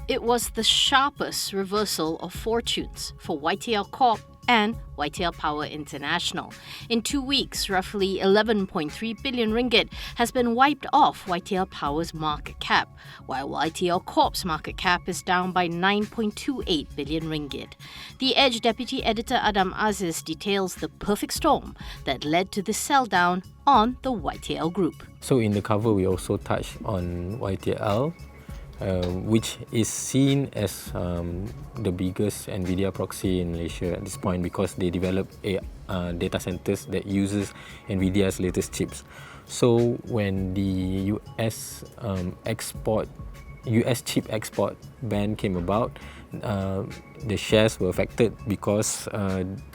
It was the sharpest reversal of fortunes for YTL Corp and YTL Power International. In 2 weeks, roughly 11.3 billion ringgit has been wiped off YTL Power's market cap, while YTL Corp's market cap is down by 9.28 billion ringgit. The Edge deputy editor Adam Aziz details the perfect storm that led to the sell-down on the YTL group. So in the cover, we also touch on YTL, which is seen as the biggest NVIDIA proxy in Malaysia at this point because they develop data centers that uses NVIDIA's latest chips. So when the US chip export ban came about, the shares were affected because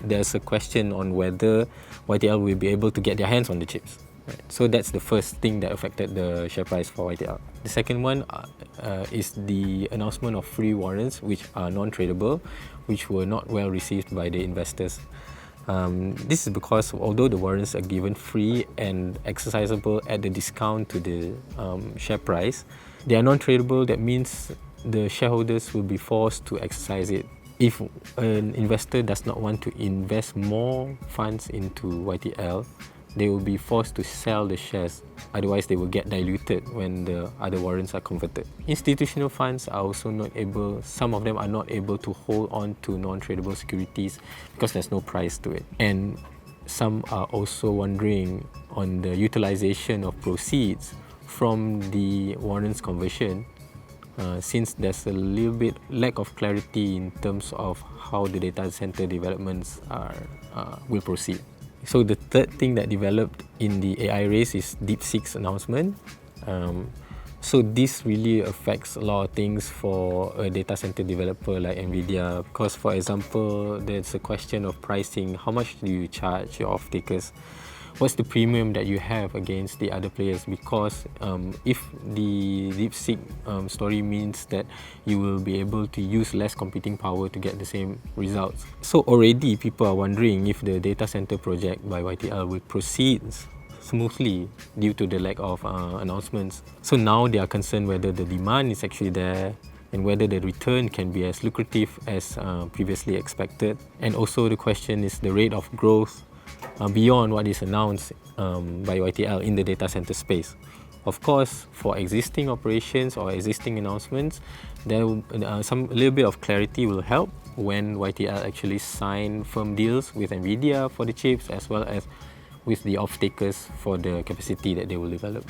there's a question on whether YTL will be able to get their hands on the chips. Right. So that's the first thing that affected the share price for YTL. The second one is the announcement of free warrants, which are non-tradable, which were not well received by the investors. This is because although the warrants are given free and exercisable at the discount to the share price, they are non-tradable. That means the shareholders will be forced to exercise it. If an investor does not want to invest more funds into YTL, they will be forced to sell the shares, otherwise they will get diluted when the other warrants are converted. Institutional funds are also not able, some of them are not able to hold on to non-tradable securities because there's no price to it. And some are also wondering on the utilization of proceeds from the warrants conversion, since there's a little bit lack of clarity in terms of how the data center developments will proceed. So the third thing that developed in the AI race is DeepSeek's announcement. So this really affects a lot of things for a data center developer like NVIDIA, because for example, there's a question of pricing. How much do you charge your off-takers? What's the premium that you have against the other players? Because if the DeepSeek story means that you will be able to use less computing power to get the same results. So already people are wondering if the data center project by YTL will proceed smoothly due to the lack of announcements. So now they are concerned whether the demand is actually there and whether the return can be as lucrative as previously expected. And also the question is the rate of growth beyond what is announced by YTL in the data center space. Of course, for existing operations or existing announcements, there a little bit of clarity will help when YTL actually sign firm deals with NVIDIA for the chips as well as with the off-takers for the capacity that they will develop.